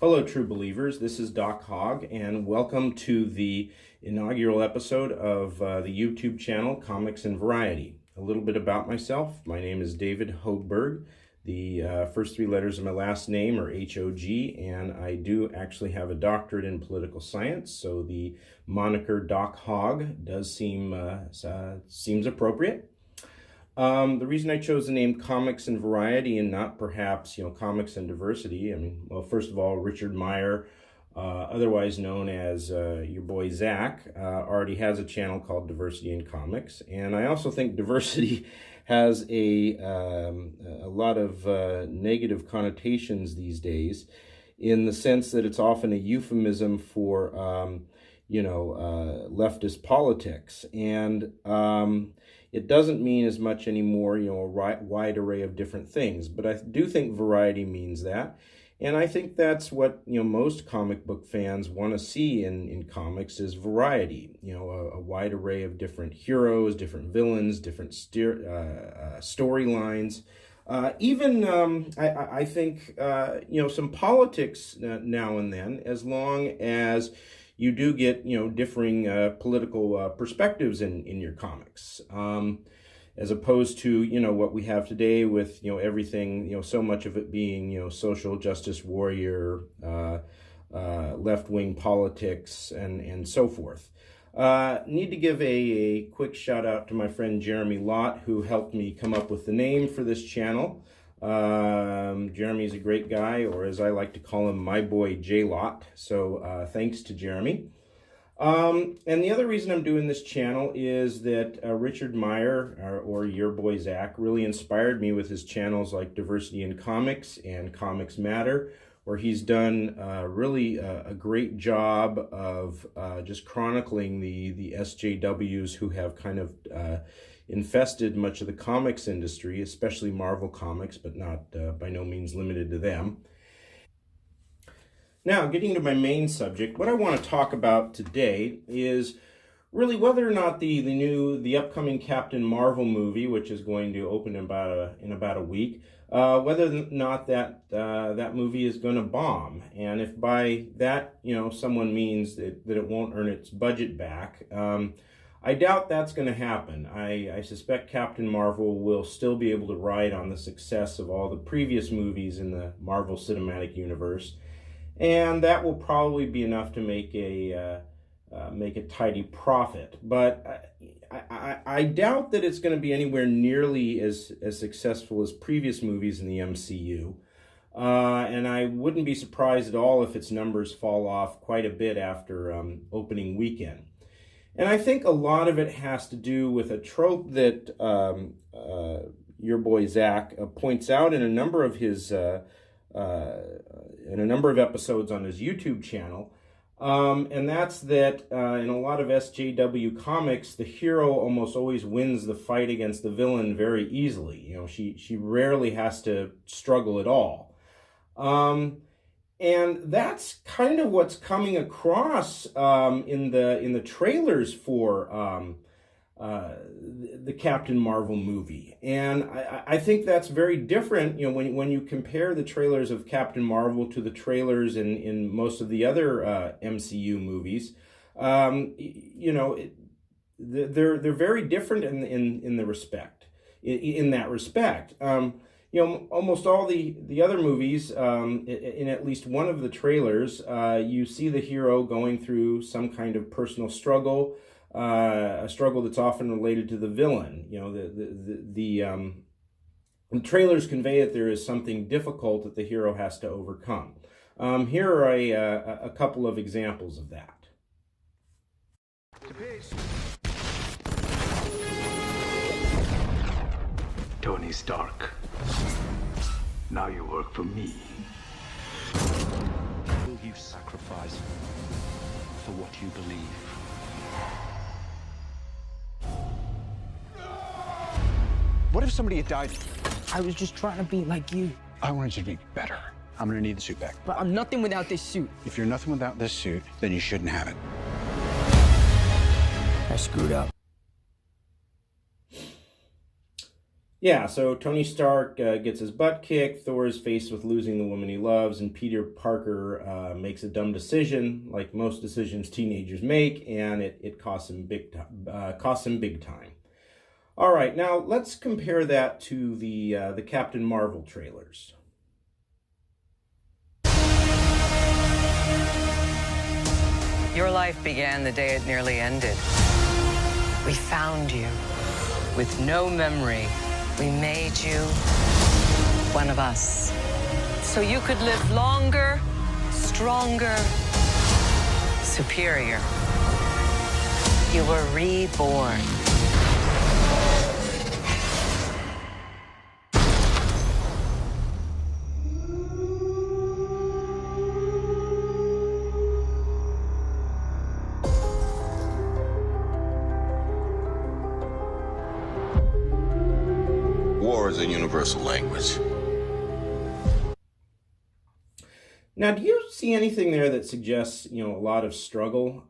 Hello, true believers. This is Doc Hogg, and welcome to the inaugural episode of the YouTube channel Comics and Variety. A little bit about myself. My name is David Hoegberg. The first three letters of my last name are H-O-G, and I do actually have a doctorate in political science, so the moniker Doc Hogg does seems appropriate. The reason I chose the name Comics and Variety and not perhaps, Comics and Diversity, well, first of all, Richard Meyer, otherwise known as your boy Zach, already has a channel called Diversity in Comics. And I also think diversity has a lot of negative connotations these days, in the sense that it's often a euphemism for, leftist politics. And it doesn't mean as much anymore, a wide array of different things. But I do think variety means that. And I think that's what, most comic book fans want to see in comics is variety. A wide array of different heroes, different villains, different storylines. I think, some politics now and then, as long as you do get, differing political perspectives in your comics, as opposed to, what we have today with, everything, so much of it being, social justice warrior, left-wing politics, and so forth. Need to give a quick shout out to my friend Jeremy Lott, who helped me come up with the name for this channel. Jeremy's a great guy, or as I like to call him, my boy J Lott. So thanks to Jeremy. And the other reason I'm doing this channel is that Richard Meyer, or your boy Zach, really inspired me with his channels like Diversity in Comics and Comics Matter, where he's done really a great job of just chronicling the SJWs who have kind of infested much of the comics industry, especially Marvel Comics, but not by no means limited to them. Now, getting to my main subject, what I want to talk about today is really whether or not the upcoming Captain Marvel movie, which is going to open in about a week, whether or not that movie is going to bomb, and if by that someone means that it won't earn its budget back. I doubt that's going to happen. I suspect Captain Marvel will still be able to ride on the success of all the previous movies in the Marvel Cinematic Universe, and that will probably be enough to make a tidy profit. But I doubt that it's going to be anywhere nearly as successful as previous movies in the MCU, and I wouldn't be surprised at all if its numbers fall off quite a bit after opening weekend. And I think a lot of it has to do with a trope that your boy Zach points out in a number of his episodes on his YouTube channel, and that's that in a lot of SJW comics, the hero almost always wins the fight against the villain very easily. She rarely has to struggle at all. And that's kind of what's coming across in the trailers for the Captain Marvel movie. And I think that's very different, when you compare the trailers of Captain Marvel to the trailers in most of the other MCU movies. They're very different in that respect. Almost all the other movies, in at least one of the trailers, you see the hero going through some kind of personal struggle, a struggle that's often related to the villain. The trailers convey that there is something difficult that the hero has to overcome. Here are a couple of examples of that. Tony Stark. Now you work for me. Will you sacrifice for what you believe? What if somebody had died? I was just trying to be like you. I wanted you to be better. I'm gonna need the suit back. But I'm nothing without this suit. If you're nothing without this suit, then you shouldn't have it. I screwed up. Yeah, so Tony Stark gets his butt kicked, Thor is faced with losing the woman he loves, and Peter Parker makes a dumb decision, like most decisions teenagers make, and it costs him big time. All right, now let's compare that to the Captain Marvel trailers. Your life began the day it nearly ended. We found you with no memory. We made you one of us, so you could live longer, stronger, superior. You were reborn. War is a universal language. Now, do you see anything there that suggests, a lot of struggle?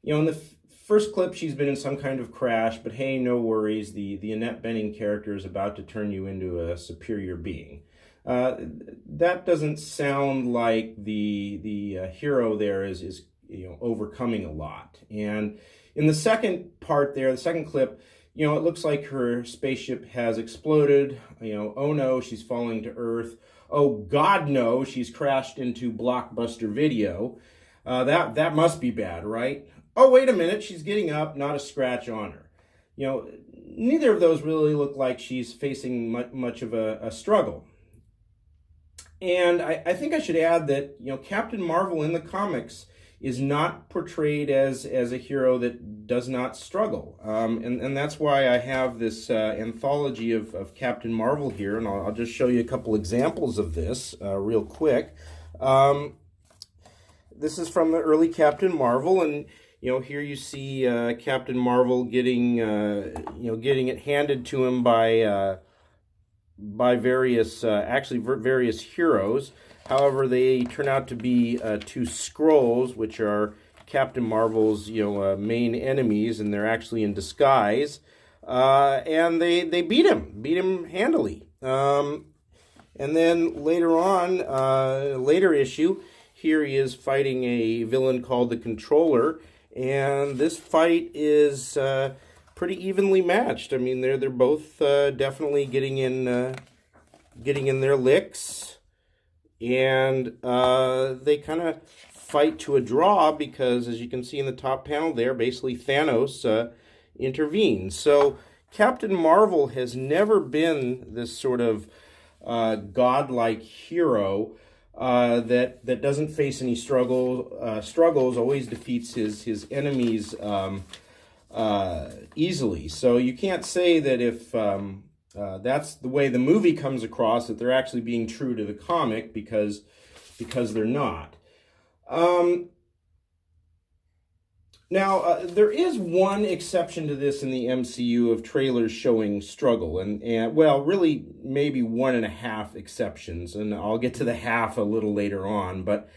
In the first clip, she's been in some kind of crash, but hey, no worries. The Annette Bening character is about to turn you into a superior being. That doesn't sound like the hero there is overcoming a lot. And in the second part there, the second clip, it looks like her spaceship has exploded. Oh no, she's falling to Earth. Oh God, no, she's crashed into Blockbuster Video. That must be bad, right? Oh, wait a minute, she's getting up, not a scratch on her. Neither of those really look like she's facing much of a struggle. And I think I should add that, Captain Marvel in the comics is not portrayed as a hero that does not struggle. And that's why I have this anthology of Captain Marvel here, and I'll just show you a couple examples of this real quick. This is from the early Captain Marvel, and here you see Captain Marvel getting it handed to him by various various heroes. However, they turn out to be two Skrulls, which are Captain Marvel's main enemies, and they're actually in disguise. And they beat him handily. And then later on, later issue, here he is fighting a villain called the Controller, and this fight is pretty evenly matched. I mean, they're both definitely getting in their licks. And they kind of fight to a draw because, as you can see in the top panel there, basically Thanos intervenes. So Captain Marvel has never been this sort of godlike hero that doesn't face any struggles, always defeats his enemies easily. So you can't say that if that's the way the movie comes across, that they're actually being true to the comic, because they're not. Now, there is one exception to this in the MCU of trailers showing struggle, and well, really maybe 1.5 exceptions, and I'll get to the half a little later on, but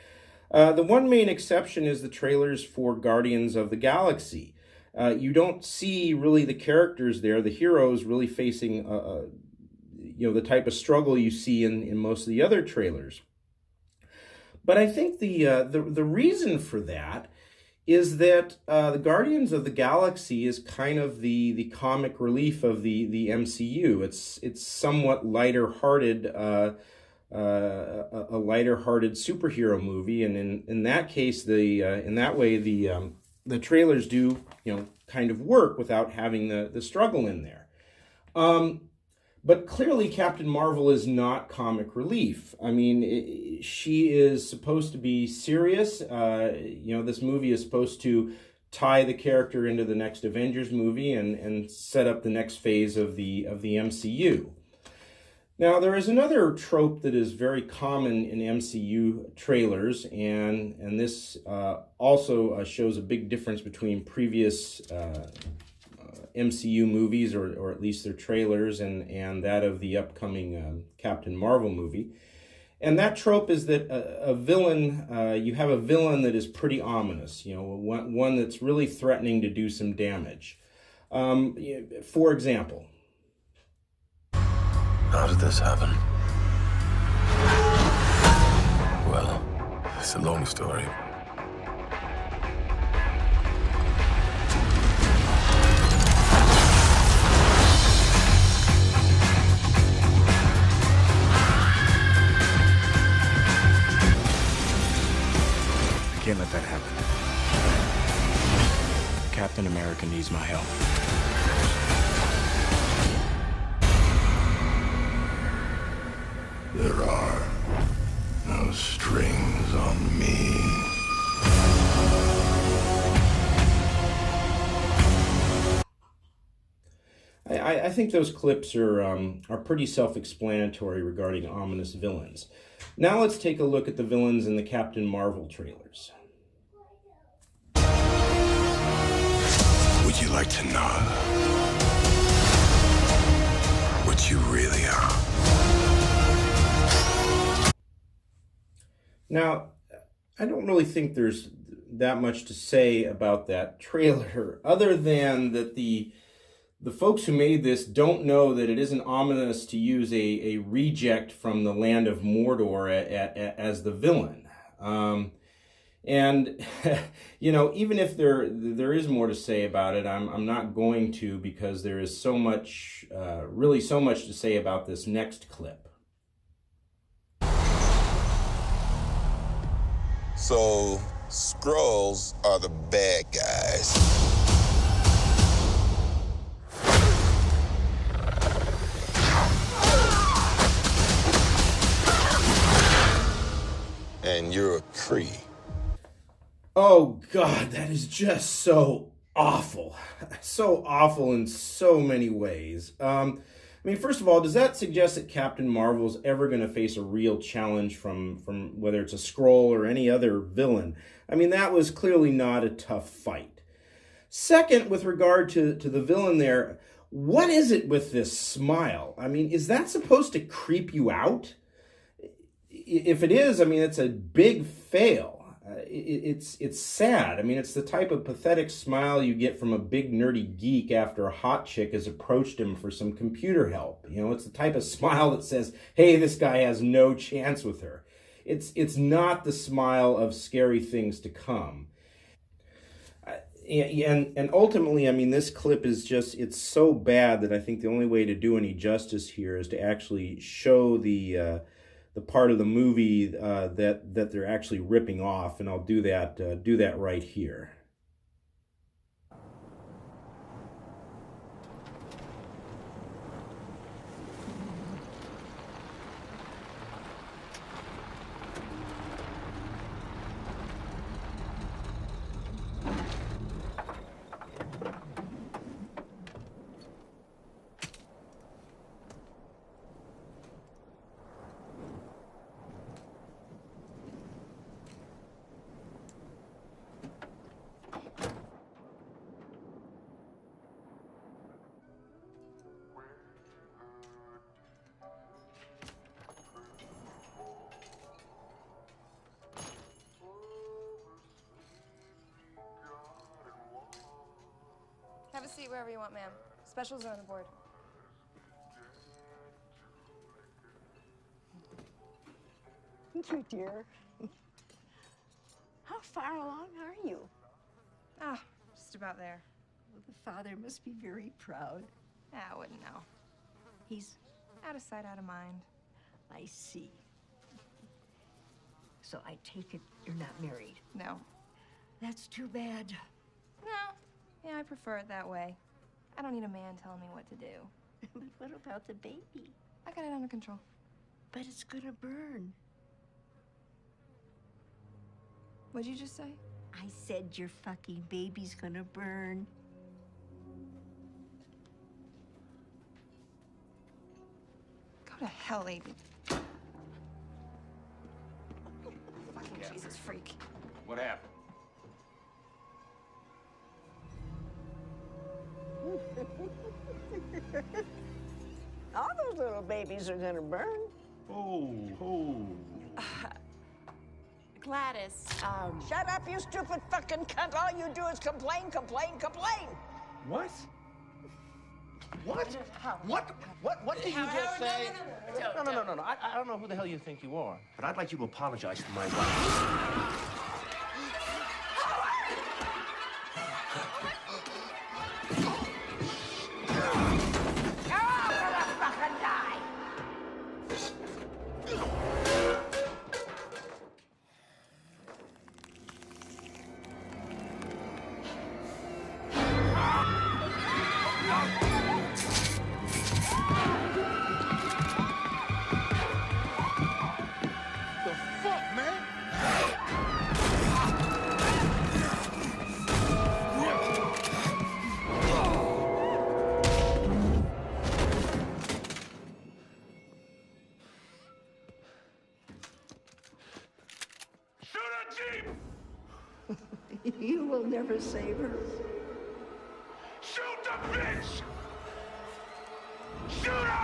the one main exception is the trailers for Guardians of the Galaxy. You don't see really the characters there, the heroes really facing the type of struggle you see in most of the other trailers. But I think the reason for that is that the Guardians of the Galaxy is kind of the comic relief of the MCU. It's somewhat lighter-hearted, a lighter-hearted superhero movie, and in that case, in that way, the trailers do kind of work without having the struggle in there. But clearly, Captain Marvel is not comic relief. I mean, she is supposed to be serious. This movie is supposed to tie the character into the next Avengers movie and set up the next phase of the MCU. Now, there is another trope that is very common in MCU trailers, and this also shows a big difference between previous MCU movies, or at least their trailers, and that of the upcoming Captain Marvel movie. And that trope is that a villain, you have a villain that is pretty ominous, one that's really threatening to do some damage. For example, How did this happen? Well, it's a long story. I can't let that happen. Captain America needs my help. There are no strings on me. I think those clips are pretty self-explanatory regarding ominous villains. Now let's take a look at the villains in the Captain Marvel trailers. Would you like to know what you really are? Now, I don't really think there's that much to say about that trailer, other than that the folks who made this don't know that it isn't ominous to use a reject from the land of Mordor as the villain. And you know, even if there is more to say about it, I'm not going to, because there is so much, really so much to say about this next clip. So, Skrulls are the bad guys. And you're a Kree. Oh God, that is just so awful. So awful in so many ways. I mean, first of all, does that suggest that Captain Marvel's ever going to face a real challenge from whether it's a Skrull or any other villain? I mean, that was clearly not a tough fight. Second, with regard to the villain there, what is it with this smile? I mean, is that supposed to creep you out? If it is, I mean, it's a big fail. It's sad. I mean, it's the type of pathetic smile you get from a big nerdy geek after a hot chick has approached him for some computer help. You know, it's the type of smile that says, hey, this guy has no chance with her. It's not the smile of scary things to come. And ultimately, I mean, this clip is just, it's so bad that I think the only way to do any justice here is to actually show the part of the movie that they're actually ripping off, and I'll do that right here. Have a seat wherever you want, ma'am. Specials are on the board. Thank you, dear. How far along are you? Ah, just about there. Well, the father must be very proud. I wouldn't know. He's... Out of sight, out of mind. I see. So I take it you're not married? No. That's too bad. No. Yeah, I prefer it that way. I don't need a man telling me what to do. But what about the baby? I got it under control. But it's gonna burn. What'd you just say? I said your fucking baby's gonna burn. Go to hell, lady. Fucking Jesus freak. What happened? All those little babies are gonna burn. Oh. Gladys, Shut up, you stupid fucking cunt. All you do is complain, complain, complain. What? What? What did you just say? No. I don't know who the hell you think you are, but I'd like you to apologize to my wife. You will never save her. Shoot the bitch! Shoot her!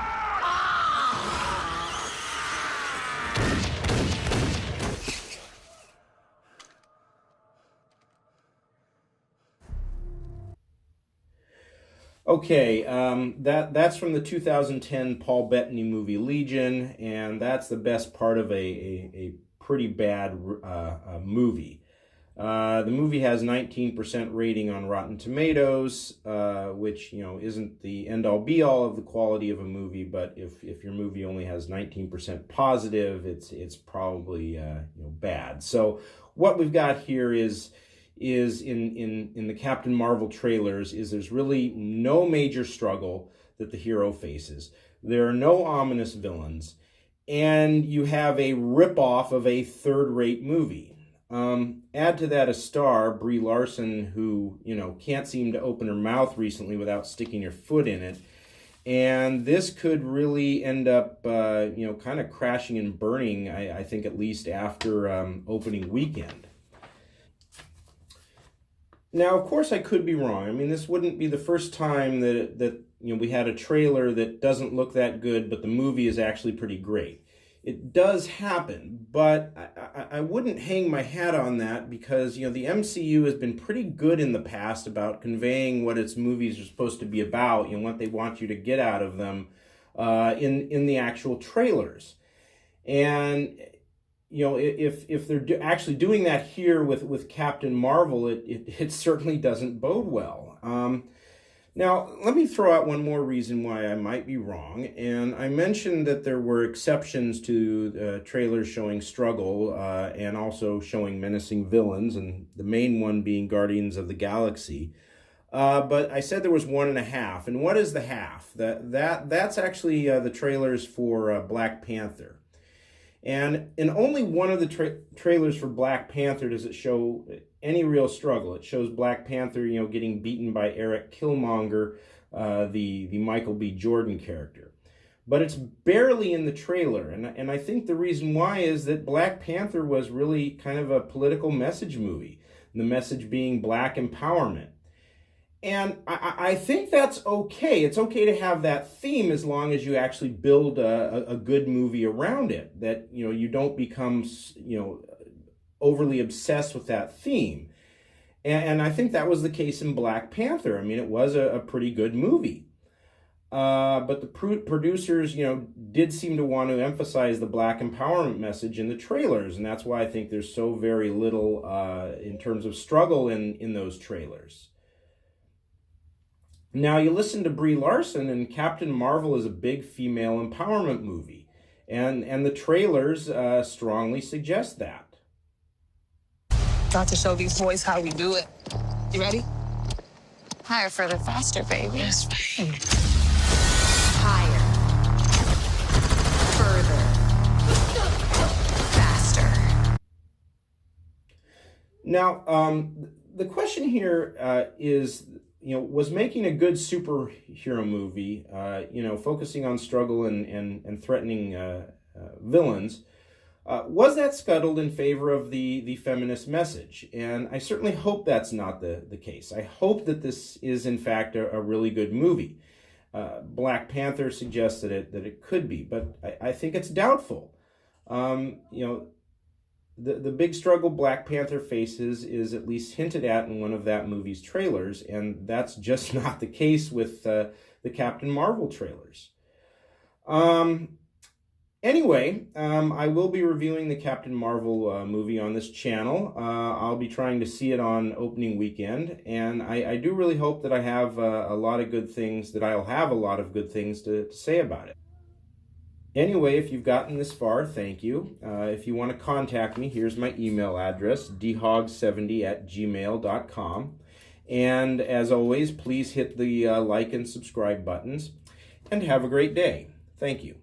Okay, that's from the 2010 Paul Bettany movie Legion, and that's the best part of a pretty bad movie. The movie has 19% rating on Rotten Tomatoes, which, isn't the end-all be-all of the quality of a movie, but if your movie only has 19% positive, it's probably bad. So what we've got here is in the Captain Marvel trailers is there's really no major struggle that the hero faces. There are no ominous villains, and you have a ripoff of a third-rate movie. Add to that a star, Brie Larson, who, can't seem to open her mouth recently without sticking her foot in it. And this could really end up, kind of crashing and burning, I think, at least after opening weekend. Now, of course, I could be wrong. I mean, this wouldn't be the first time that we had a trailer that doesn't look that good, but the movie is actually pretty great. It does happen, but I wouldn't hang my hat on that because, the MCU has been pretty good in the past about conveying what its movies are supposed to be about, what they want you to get out of them in the actual trailers. And, if they're actually doing that here with Captain Marvel, it certainly doesn't bode well. Now, let me throw out one more reason why I might be wrong. And I mentioned that there were exceptions to trailers showing struggle and also showing menacing villains, and the main one being Guardians of the Galaxy. But I said there was 1.5. And what is the half? That's actually the trailers for Black Panther. And in only one of the trailers for Black Panther does it show any real struggle. It shows Black Panther, getting beaten by Eric Killmonger, the Michael B. Jordan character. But it's barely in the trailer, and I think the reason why is that Black Panther was really kind of a political message movie, the message being black empowerment. And I think that's okay. It's okay to have that theme as long as you actually build a good movie around it, that, you don't become, overly obsessed with that theme. And I think that was the case in Black Panther. I mean, it was a pretty good movie. But the producers, did seem to want to emphasize the black empowerment message in the trailers. And that's why I think there's so very little in terms of struggle in those trailers. Now, you listen to Brie Larson, and Captain Marvel is a big female empowerment movie. And the trailers strongly suggest that. About to show these boys how we do it. You ready? Higher, further, faster, baby. Yes, babe. Higher. Further. Faster. Now, the question here is, was making a good superhero movie, focusing on struggle and threatening villains, was that scuttled in favor of the feminist message? And I certainly hope that's not the case. I hope that this is, in fact, a really good movie. Black Panther suggests that it could be, but I think it's doubtful. the big struggle Black Panther faces is at least hinted at in one of that movie's trailers, and that's just not the case with the Captain Marvel trailers. Anyway, I will be reviewing the Captain Marvel movie on this channel. I'll be trying to see it on opening weekend, and I do really hope that I have a lot of good things, that I'll have a lot of good things to say about it. Anyway, if you've gotten this far, thank you. If you want to contact me, here's my email address, dhog70@gmail.com. And as always, please hit the like and subscribe buttons, and have a great day. Thank you.